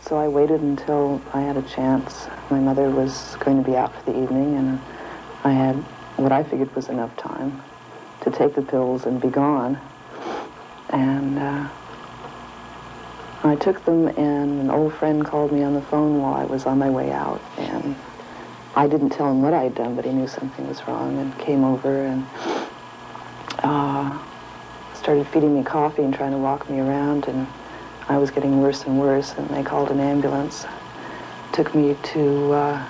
So I waited until I had a chance. My mother was going to be out for the evening, and I had what I figured was enough time to take the pills and be gone. And I took them, and an old friend called me on the phone while I was on my way out, and I didn't tell him what I had done, but he knew something was wrong, and came over and started feeding me coffee and trying to walk me around, and I was getting worse and worse, and they called an ambulance, took me to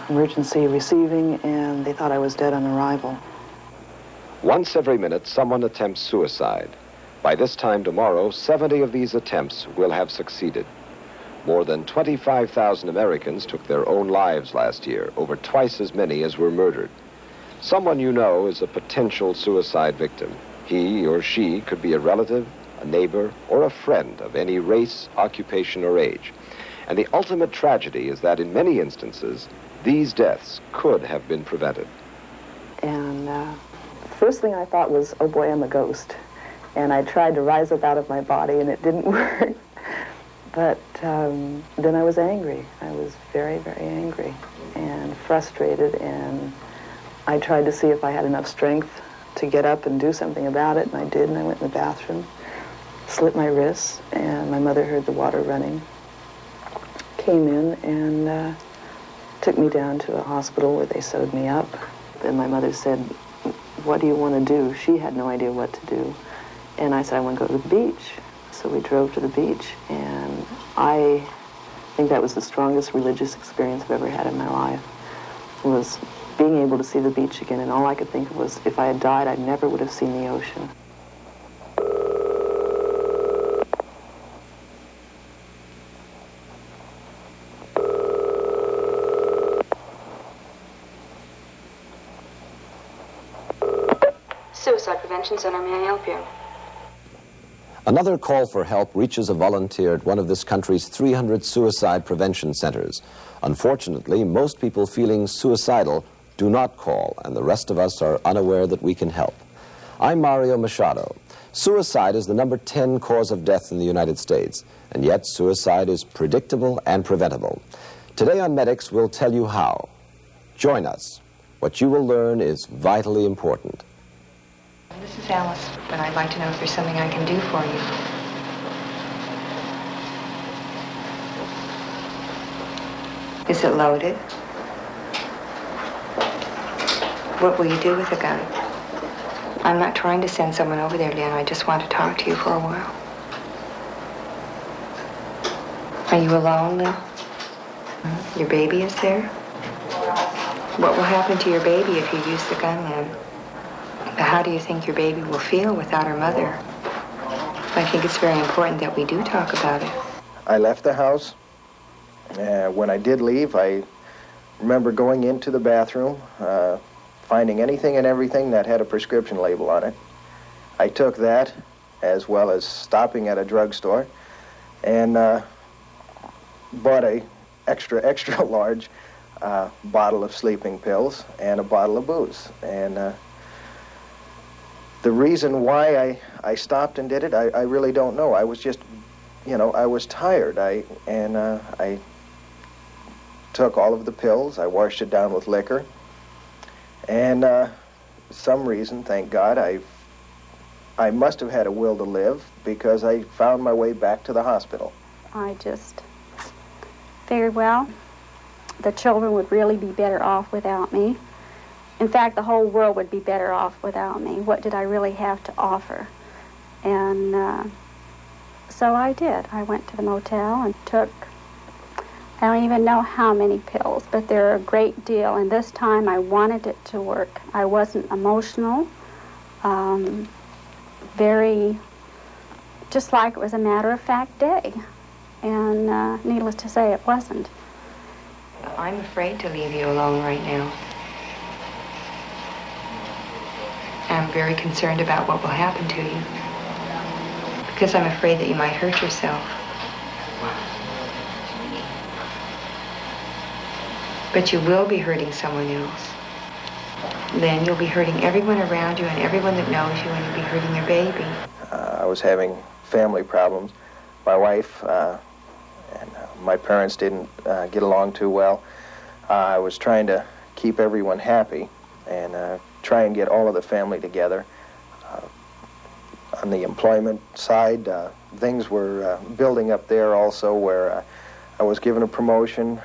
emergency receiving, and they thought I was dead on arrival. Once every minute, someone attempts suicide. By this time tomorrow, 70 of these attempts will have succeeded. More than 25,000 Americans took their own lives last year, over twice as many as were murdered. Someone you know is a potential suicide victim. He or she could be a relative, a neighbor, or a friend of any race, occupation, or age. And the ultimate tragedy is that in many instances, these deaths could have been prevented. And the first thing I thought was, oh boy, I'm a ghost. And I tried to rise up out of my body, and it didn't work. But then I was angry. I was very, very angry and frustrated, and I tried to see if I had enough strength to get up and do something about it, and I did, and I went in the bathroom, slit my wrists, and my mother heard the water running, came in and took me down to a hospital where they sewed me up. Then my mother said, what do you want to do? She had no idea what to do. And I said, I want to go to the beach. So we drove to the beach, and I think that was the strongest religious experience I've ever had in my life, was being able to see the beach again, and all I could think of was, if I had died, I never would have seen the ocean. Suicide Prevention Center, may I help you? Another call for help reaches a volunteer at one of this country's 300 suicide prevention centers. Unfortunately, most people feeling suicidal do not call, and the rest of us are unaware that we can help. I'm Mario Machado. Suicide is the number 10 cause of death in the United States, and yet suicide is predictable and preventable. Today on Medics, we'll tell you how. Join us. What you will learn is vitally important. This is Alice, but I'd like to know if there's something I can do for you. Is it loaded? What will you do with the gun? I'm not trying to send someone over there, Dan. I just want to talk to you for a while. Are you alone, Lynn? Your baby is there? What will happen to your baby if you use the gun, Lynn? How do you think your baby will feel without her mother? I think it's very important that we do talk about it. I left the house. When I did leave, I remember going into the bathroom, finding anything and everything that had a prescription label on it. I took that, as well as stopping at a drugstore, and bought a extra large bottle of sleeping pills and a bottle of booze. And the reason why I stopped and did it, I really don't know. I was just, I was tired. I took all of the pills. I washed it down with liquor. And some reason, thank God, I must have had a will to live, because I found my way back to the hospital. I just figured, well, the children would really be better off without me. In fact, the whole world would be better off without me. What did I really have to offer? And so I did. I went to the motel and took, I don't even know how many pills, but they're a great deal. And this time I wanted it to work. I wasn't emotional, very, just like it was a matter-of-fact day. And needless to say, it wasn't. I'm afraid to leave you alone right now. I'm very concerned about what will happen to you, because I'm afraid that you might hurt yourself. But you will be hurting someone else. Then you'll be hurting everyone around you and everyone that knows you, and you'll be hurting your baby. I was having family problems. My wife and My parents didn't get along too well. I was trying to keep everyone happy and try and get all of the family together. On the employment side, things were building up there also, where I was given a promotion.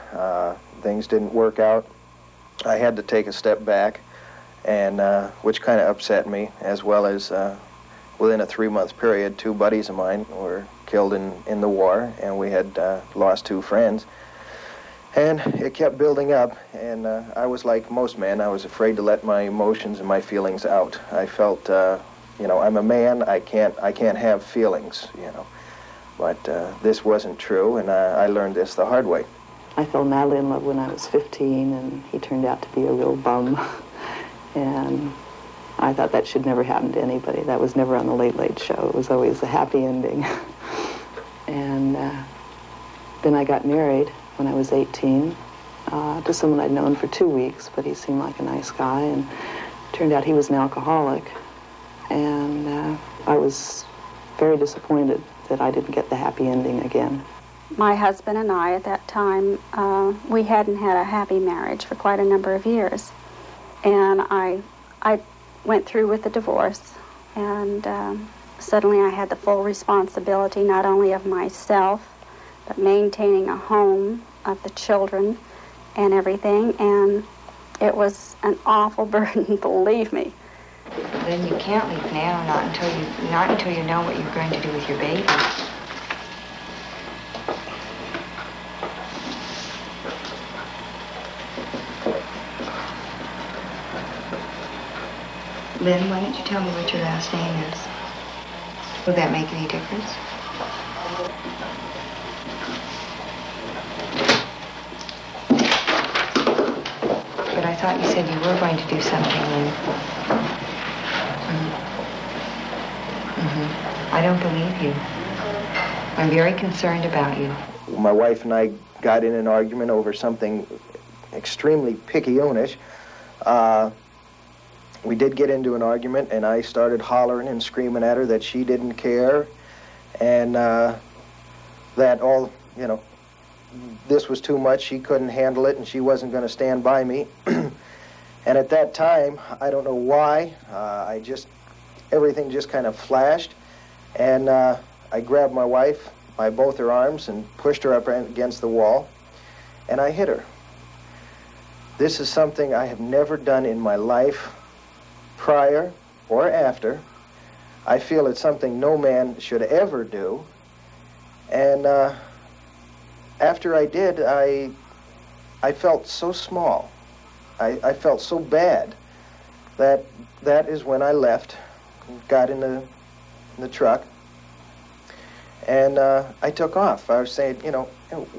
Things didn't work out. I had to take a step back, and which kind of upset me, as well as within a 3-month period, 2 buddies of mine were killed in the war, and we had lost 2 friends. And it kept building up, and I was like most men. I was afraid to let my emotions and my feelings out. I felt, you know, I'm a man. I can't have feelings, you know. But this wasn't true, and I learned this the hard way. I fell madly in love when I was 15, and he turned out to be a real bum. And I thought that should never happen to anybody. That was never on the Late Late Show. It was always a happy ending. And then I got married when I was 18 to someone I'd known for 2 weeks, but he seemed like a nice guy, and turned out he was an alcoholic. And I was very disappointed that I didn't get the happy ending again. My husband and I, at that time, we hadn't had a happy marriage for quite a number of years. And I went through with the divorce, and suddenly I had the full responsibility not only of myself, but maintaining a home, of the children, and everything. And it was an awful burden, believe me. Then you can't leave now, not until you know what you're going to do with your baby. Lynn, why don't you tell me what your last name is? Will that make any difference? But I thought you said you were going to do something, Lynn. I don't believe you. I'm very concerned about you. My wife and I got in an argument over something extremely picky-ownish. We did get into an argument, and I started hollering and screaming at her that she didn't care, and that all, you know, this was too much. She couldn't handle it, and she wasn't going to stand by me. And at that time, I don't know why, everything just kind of flashed, and I grabbed my wife by both her arms and pushed her up against the wall, and I hit her. This is something I have never done in my life, prior or after. I feel it's something no man should ever do. And after I did, I felt so small. I felt so bad that is when I left, got in the truck, and I took off. I was saying, you know,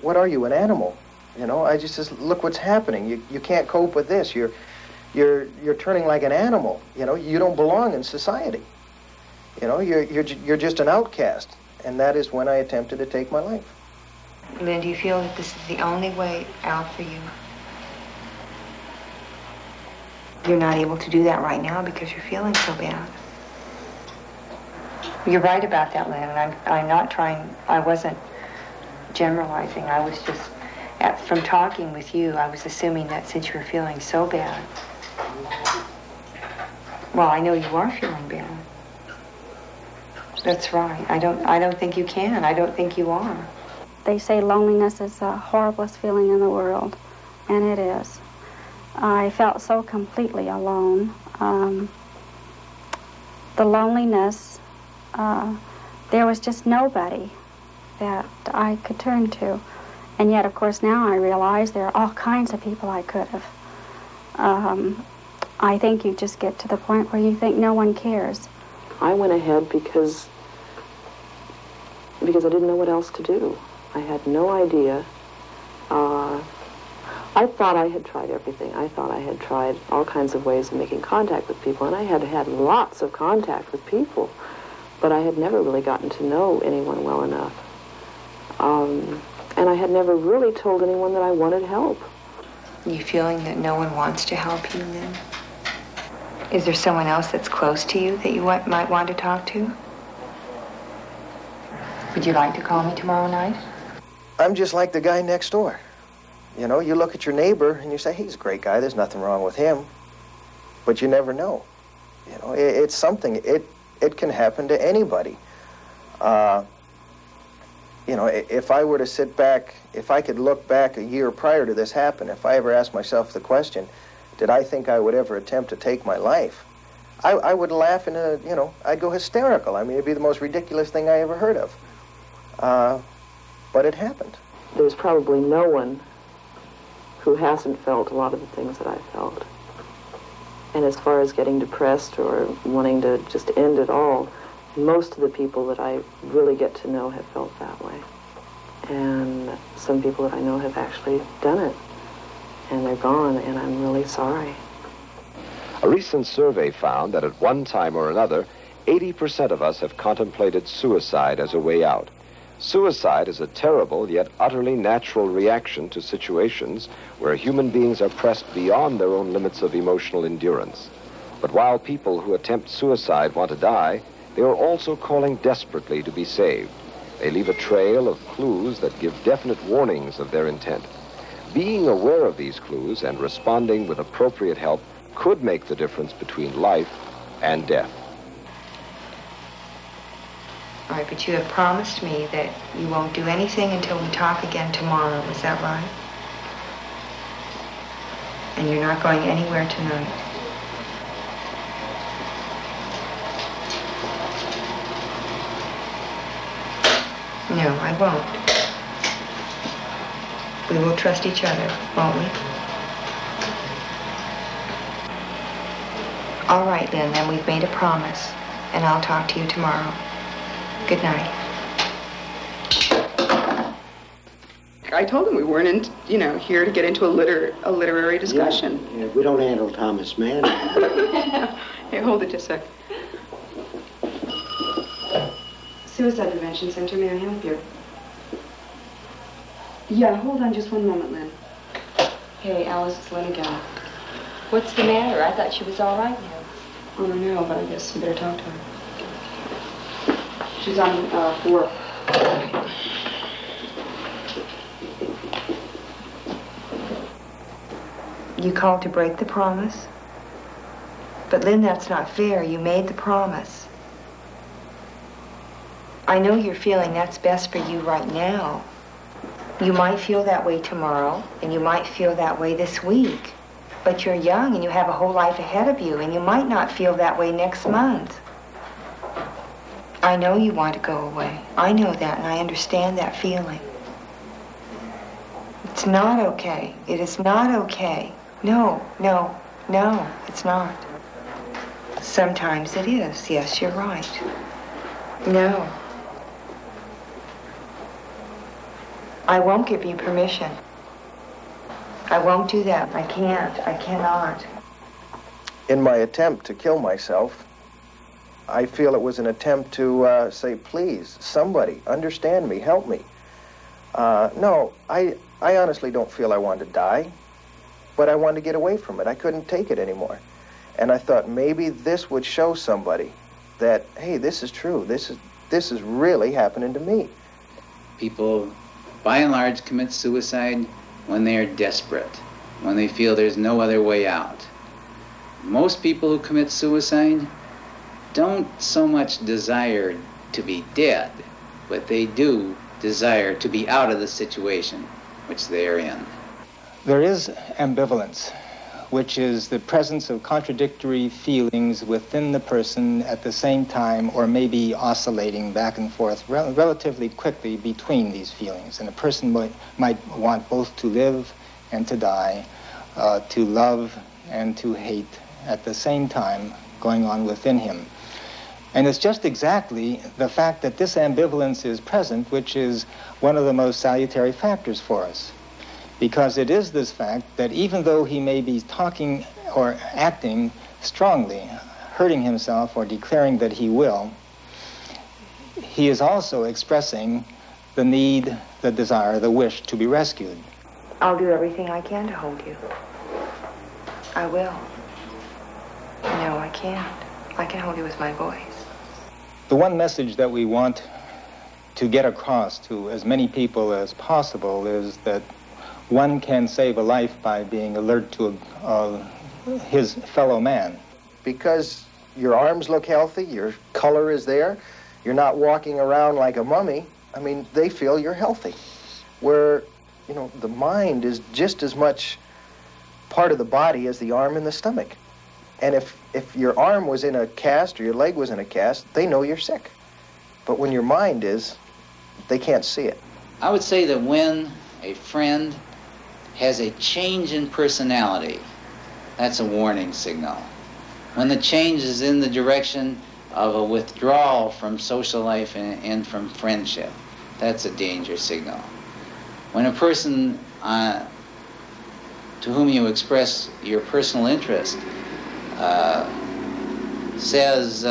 what are you, an animal? You know, I just says, look what's happening. You can't cope with this. You're turning like an animal. You know, you don't belong in society. You know, you're just an outcast. And that is when I attempted to take my life. Lynn, do you feel that this is the only way out for you? You're not able to do that right now because you're feeling so bad. You're right about that, Lynn, and I'm not trying, I wasn't generalizing. I was just, from talking with you, I was assuming that since you were feeling so bad. Well, I know you are feeling bad. That's right. I don't think you can. I don't think you are. They say loneliness is the horriblest feeling in the world, and it is. I felt so completely alone. The loneliness, there was just nobody that I could turn to. And yet, of course, now I realize there are all kinds of people I could have. I think you just get to the point where you think no one cares. I went ahead because I didn't know what else to do. I had no idea. I thought I had tried everything. I thought I had tried all kinds of ways of making contact with people, and I had had lots of contact with people, but I had never really gotten to know anyone well enough. And I had never really told anyone that I wanted help. Are you feeling that no one wants to help you, Lynn? Is there someone else that's close to you that you might want to talk to? Would you like to call me tomorrow night? I'm just like the guy next door. You know, you look at your neighbor and you say, he's a great guy, there's nothing wrong with him. But you never know. You know, it's something, it can happen to anybody. You know, if I were to sit back, if I could look back a year prior to this happen, if I ever asked myself the question, did I think I would ever attempt to take my life? I would laugh in a, you know, I'd go hysterical. I mean, it'd be the most ridiculous thing I ever heard of. But it happened. There's probably no one who hasn't felt a lot of the things that I felt. And as far as getting depressed or wanting to just end it all, most of the people that I really get to know have felt that way. And some people that I know have actually done it. And they're gone, and I'm really sorry. A recent survey found that at one time or another, 80% of us have contemplated suicide as a way out. Suicide is a terrible yet utterly natural reaction to situations where human beings are pressed beyond their own limits of emotional endurance. But while people who attempt suicide want to die, they are also calling desperately to be saved. They leave a trail of clues that give definite warnings of their intent. Being aware of these clues and responding with appropriate help could make the difference between life and death. All right, but you have promised me that you won't do anything until we talk again tomorrow. Is that right? And you're not going anywhere tonight. No, I won't. We will trust each other, won't we? All right, then we've made a promise, and I'll talk to you tomorrow. Good night. I told him we weren't, here to get into a literary discussion. Yeah, we don't handle Thomas Mann. Hey, hold it just a sec. Suicide Prevention Center, may I help you? Yeah, hold on just one moment, Lynn. Hey, Alice, it's Lynn again. What's the matter? I thought she was all right now. Oh, no, but I guess you better talk to her. She's on work. You called to break the promise? But Lynn, that's not fair. You made the promise. I know you're feeling that's best for you right now. You might feel that way tomorrow, and you might feel that way this week. But you're young, and you have a whole life ahead of you, and you might not feel that way next month. I know you want to go away. I know that, and I understand that feeling. It's not okay. It is not okay. No, no, no, it's not. Sometimes it is. Yes, you're right. No. I won't give you permission. I won't do that. I can't. I cannot. In my attempt to kill myself, I feel it was an attempt to say, please, somebody, understand me, help me. No, I honestly don't feel I wanted to die, but I wanted to get away from it. I couldn't take it anymore. And I thought maybe this would show somebody that, hey, this is true. This is really happening to me. People, by and large, commit suicide when they are desperate, when they feel there's no other way out. Most people who commit suicide don't so much desire to be dead, but they do desire to be out of the situation which they are in. There is ambivalence, which is the presence of contradictory feelings within the person at the same time, or maybe oscillating back and forth relatively quickly between these feelings. And a person might want both to live and to die, to love and to hate at the same time going on within him. And it's just exactly the fact that this ambivalence is present which is one of the most salutary factors for us. Because it is this fact that even though he may be talking or acting strongly, hurting himself or declaring that he will, he is also expressing the need, the desire, the wish to be rescued. I'll do everything I can to hold you. I will. No, I can't. I can hold you with my voice. The one message that we want to get across to as many people as possible is that one can save a life by being alert to his fellow man. Because your arms look healthy, your color is there, you're not walking around like a mummy, I mean, they feel you're healthy. Where, you know, the mind is just as much part of the body as the arm and the stomach. And if your arm was in a cast or your leg was in a cast, they know you're sick. But when your mind is, they can't see it. I would say that when a friend has a change in personality, that's a warning signal. When the change is in the direction of a withdrawal from social life and from friendship, that's a danger signal. When a person to whom you express your personal interest says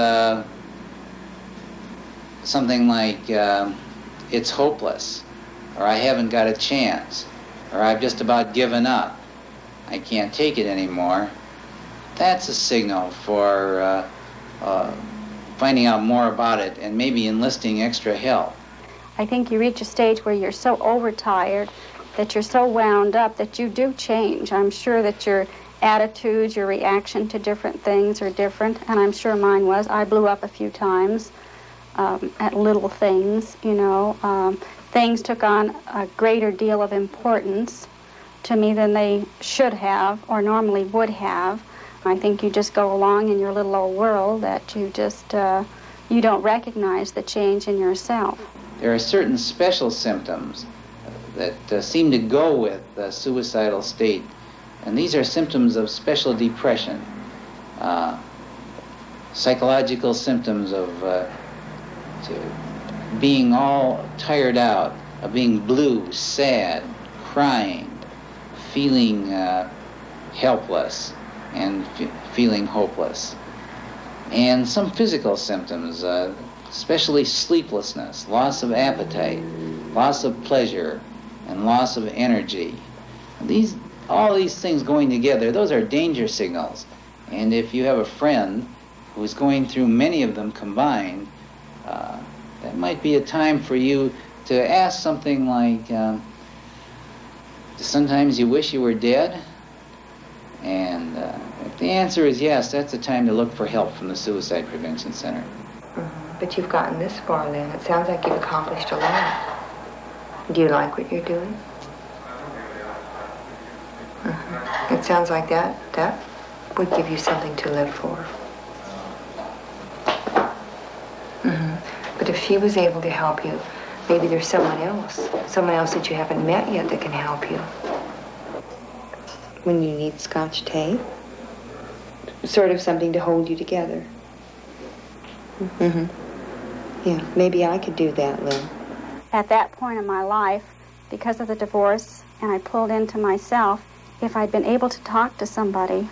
something like, it's hopeless, or I haven't got a chance, or I've just about given up, I can't take it anymore, that's a signal for finding out more about it and maybe enlisting extra help. I think you reach a stage where you're so overtired, that you're so wound up that you do change. I'm sure that your attitudes, your reaction to different things are different, and I'm sure mine was. I blew up a few times at little things, you know. Things took on a greater deal of importance to me than they should have or normally would have. I think you just go along in your little old world that you just, you don't recognize the change in yourself. There are certain special symptoms that seem to go with the suicidal state, and these are symptoms of special depression, psychological symptoms of being all tired out, of being blue, sad, crying, feeling helpless, and feeling hopeless. And some physical symptoms, especially sleeplessness, loss of appetite, loss of pleasure, and loss of energy. All these things going together, those are danger signals. And if you have a friend who's going through many of them combined, that might be a time for you to ask something like, sometimes you wish you were dead? And if the answer is yes, that's the time to look for help from the Suicide Prevention Center. But you've gotten this far, Lynn. It sounds like you've accomplished a lot. Do you like what you're doing? It sounds like that would give you something to live for. But if she was able to help you, maybe there's someone else that you haven't met yet that can help you. When you need Scotch tape, sort of something to hold you together. Yeah, maybe I could do that, Lynn. At that point in my life, because of the divorce, and I pulled into myself, if I'd been able to talk to somebody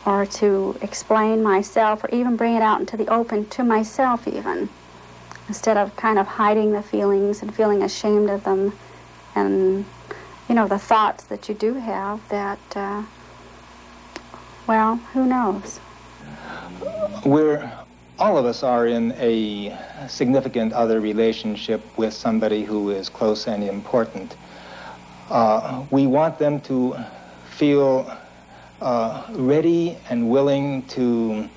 or to explain myself or even bring it out into the open to myself even, instead of kind of hiding the feelings and feeling ashamed of them and, you know, the thoughts that you do have that, well, who knows? All of us are in a significant other relationship with somebody who is close and important. We want them to feel ready and willing to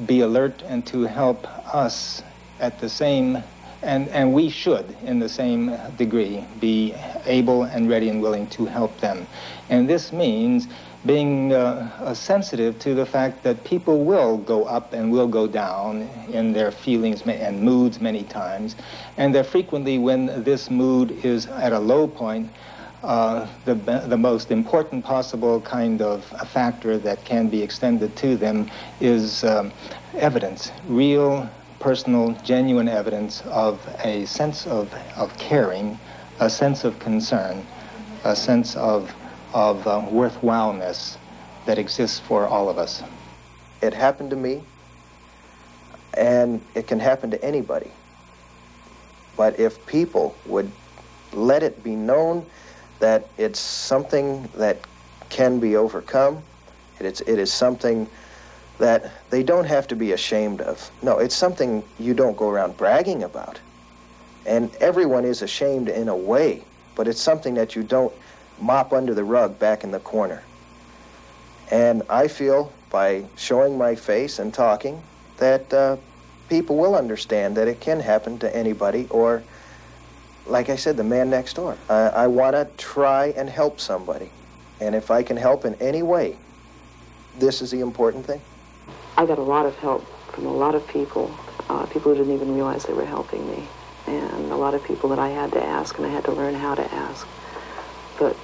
be alert and to help us at the same, and we should, in the same degree, be able and ready and willing to help them. And this means being sensitive to the fact that people will go up and will go down in their feelings and moods many times, and that frequently when this mood is at a low point, the most important possible kind of a factor that can be extended to them is evidence, real, personal, genuine evidence of a sense of caring, a sense of concern, a sense of worthwhileness that exists for all of us. It happened to me, and it can happen to anybody. But if people would let it be known that it's something that can be overcome, it is something that they don't have to be ashamed of. No, it's something you don't go around bragging about. And everyone is ashamed in a way, but it's something that you don't mop under the rug back in the corner. And I feel by showing my face and talking that people will understand that it can happen to anybody, or, like I said, the man next door. I want to try and help somebody. And if I can help in any way, this is the important thing. I got a lot of help from a lot of people, people who didn't even realize they were helping me, and a lot of people that I had to ask, and I had to learn how to ask. But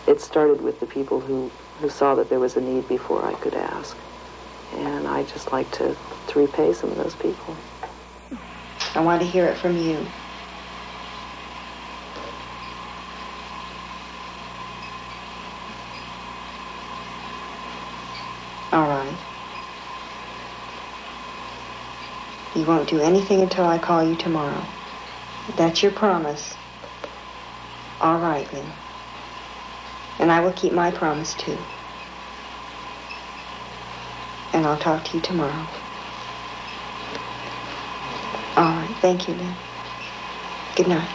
it started with the people who saw that there was a need before I could ask. And I just like to repay some of those people. I want to hear it from you. All right. You won't do anything until I call you tomorrow. That's your promise. All right, then. And I will keep my promise, too. And I'll talk to you tomorrow. All right, thank you, Lynn. Good night.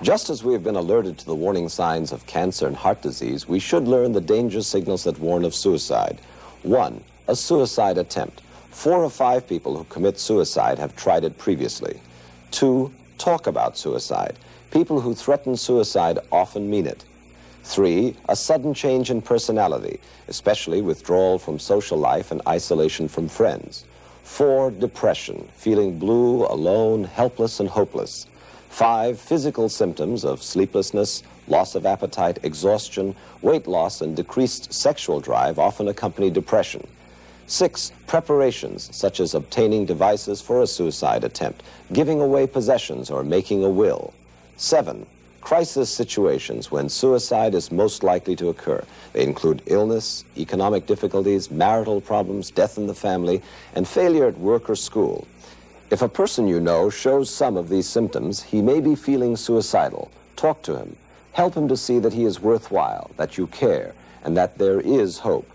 Just as we have been alerted to the warning signs of cancer and heart disease, we should learn the danger signals that warn of suicide. 1, a suicide attempt. 4 of 5 people who commit suicide have tried it previously. 2, talk about suicide. People who threaten suicide often mean it. 3, a sudden change in personality, especially withdrawal from social life and isolation from friends. 4, depression, feeling blue, alone, helpless, and hopeless. 5, physical symptoms of sleeplessness, loss of appetite, exhaustion, weight loss, and decreased sexual drive often accompany depression. 6, preparations, such as obtaining devices for a suicide attempt, giving away possessions, or making a will. 7, crisis situations when suicide is most likely to occur. They include illness, economic difficulties, marital problems, death in the family, and failure at work or school. If a person you know shows some of these symptoms, he may be feeling suicidal. Talk to him. Help him to see that he is worthwhile, that you care, and that there is hope.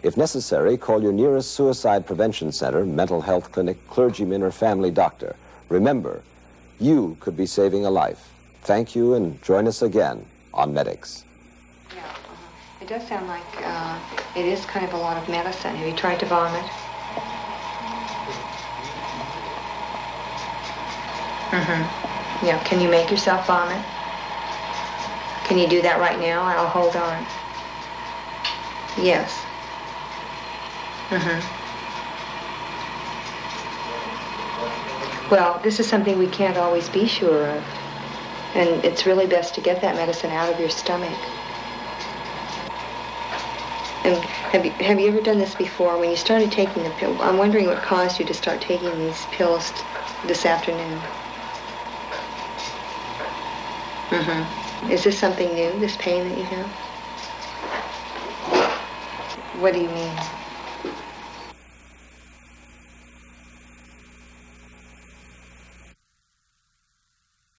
If necessary, call your nearest suicide prevention center, mental health clinic, clergyman, or family doctor. Remember, you could be saving a life. Thank you, and join us again on Medics. Yeah, it does sound like it is kind of a lot of medicine. Have you tried to vomit? Mm-hmm. Yeah, can you make yourself vomit? Can you do that right now? I'll hold on. Yes. Mm-hmm. Well, this is something we can't always be sure of. And it's really best to get that medicine out of your stomach. And have you ever done this before? When you started taking the pill, I'm wondering what caused you to start taking these pills this afternoon. Mm-hmm. Is this something new, this pain that you have? What do you mean?